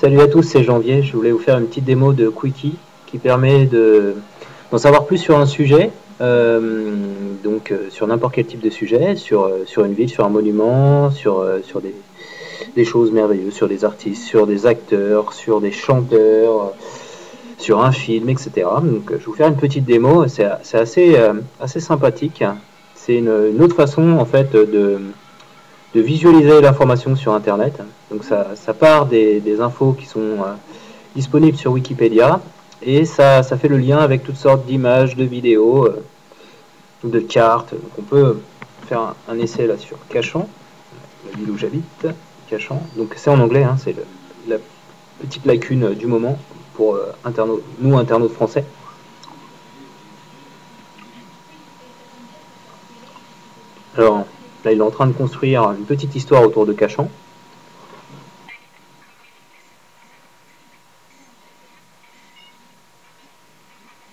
Salut à tous, c'est Janvier. Je voulais vous faire une petite démo de Quickie qui permet d'en savoir plus sur un sujet, sur n'importe quel type de sujet, sur une ville, sur un monument, sur des choses merveilleuses, sur des artistes, sur des acteurs, sur des chanteurs, sur un film, etc. Donc je vais vous faire une petite démo, c'est assez sympathique. C'est une autre façon en fait de visualiser l'information sur Internet. Donc ça part des infos qui sont disponibles sur Wikipédia et ça fait le lien avec toutes sortes d'images, de vidéos, de cartes. Donc on peut faire un essai là sur Cachan, la ville où j'habite, Cachan. Donc c'est en anglais, hein, c'est la petite lacune du moment pour nous internautes français. Alors là il est en train de construire une petite histoire autour de Cachan.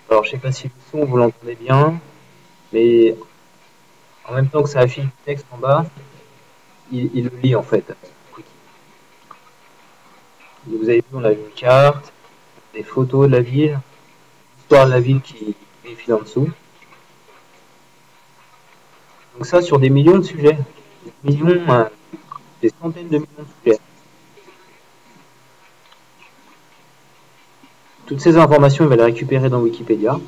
Alors je sais pas si le son vous l'entendez bien, mais en même temps que ça affiche du texte en bas, il le lit en fait. Vous avez vu, on a une carte, des photos de la ville, l'histoire de la ville qui défile en dessous. Donc ça sur des millions de sujets, des millions, des centaines de millions de sujets. Toutes ces informations, il va les récupérer dans Wikipédia.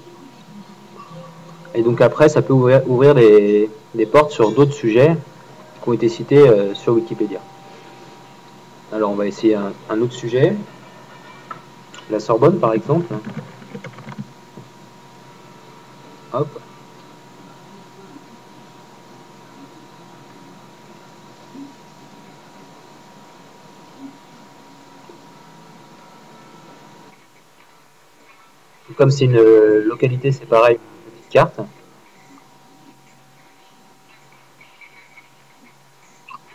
Et donc après, ça peut ouvrir des portes sur d'autres sujets qui ont été cités sur Wikipédia. Alors on va essayer un autre sujet. La Sorbonne par exemple. Hop. Comme c'est une localité, c'est pareil, une petite carte.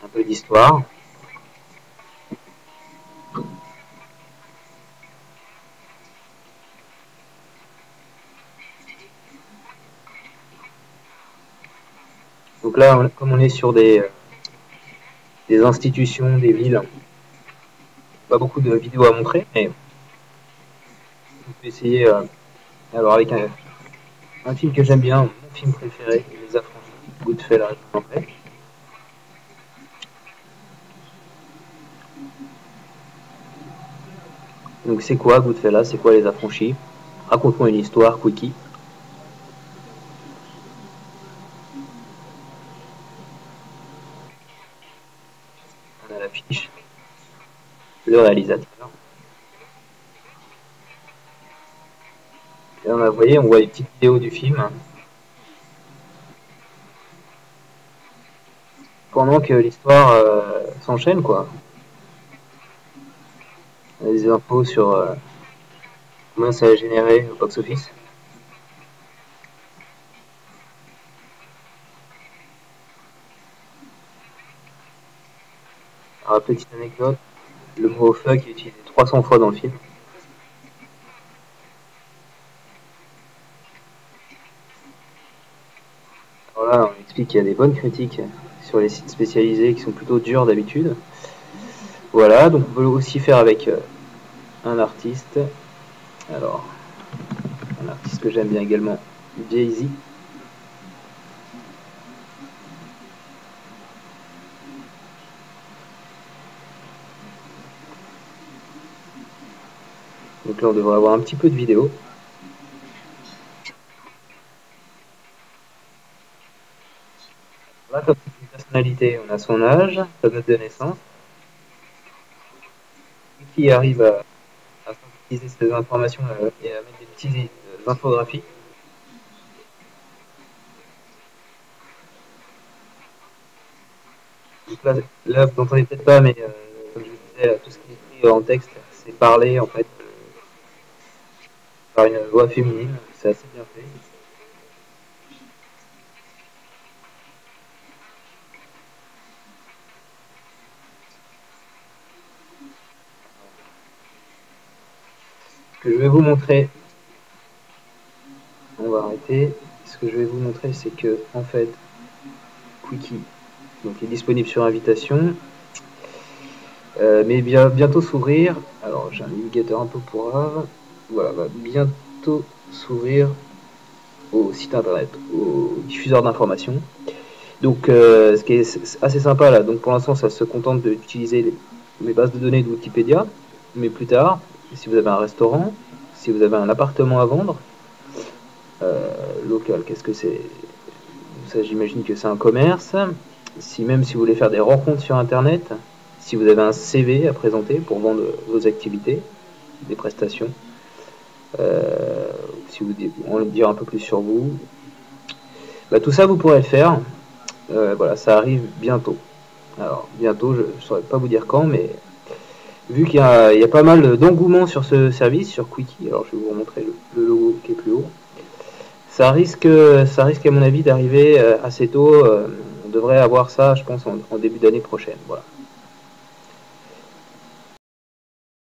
Un peu d'histoire. Donc là, comme on est sur des institutions, des villes, pas beaucoup de vidéos à montrer, mais on peut essayer. Alors avec un film que j'aime bien, mon film préféré, Les Affranchis, Goodfellas en anglais. Donc c'est quoi Goodfellas, c'est quoi Les Affranchis? Raconte-moi une histoire, Quickie. On a l'affiche, le réalisateur. Et là, vous voyez, on voit les petites vidéos du film. Pendant que l'histoire s'enchaîne, quoi. On a des infos sur combien ça a généré au box-office. Alors, petite anecdote, le mot fuck est utilisé 300 fois dans le film. Alors là, on explique qu'il y a des bonnes critiques sur les sites spécialisés qui sont plutôt durs d'habitude. Voilà, donc on peut aussi faire avec un artiste. Alors, un artiste que j'aime bien également, Jay-Z. Donc là, on devrait avoir un petit peu de vidéo. Là, comme c'est une personnalité, on a son âge, sa date de naissance, qui arrive à synthétiser ces informations et à mettre des petites infographies. Donc là vous n'entendez peut-être pas, mais comme je vous disais, tout ce qui est écrit en texte, c'est parlé en fait par une voix féminine. C'est assez bien fait. Ce que je vais vous montrer, on va arrêter. Ce que je vais vous montrer, c'est que en fait, Quickie donc, est disponible sur invitation, mais bientôt s'ouvrir. Alors, Alors j'ai un navigateur un peu pourrave. Voilà, va bientôt s'ouvrir au site internet, au diffuseur d'informations. Donc ce qui est assez sympa là, donc pour l'instant ça se contente d'utiliser les bases de données de Wikipédia, mais plus tard, si vous avez un restaurant, si vous avez un appartement à vendre, local, qu'est-ce que c'est? Ça j'imagine que c'est un commerce. Même si vous voulez faire des rencontres sur internet, si vous avez un CV à présenter pour vendre vos activités, des prestations, si vous voulez dire un peu plus sur vous, bah, tout ça vous pourrez le faire. Voilà, ça arrive bientôt. Alors bientôt, je ne saurais pas vous dire quand, mais vu qu'il y a pas mal d'engouement sur ce service, sur Quickie, alors je vais vous remontrer le logo qui est plus haut. Ça risque à mon avis d'arriver assez tôt. On devrait avoir ça, je pense, en début d'année prochaine. Voilà.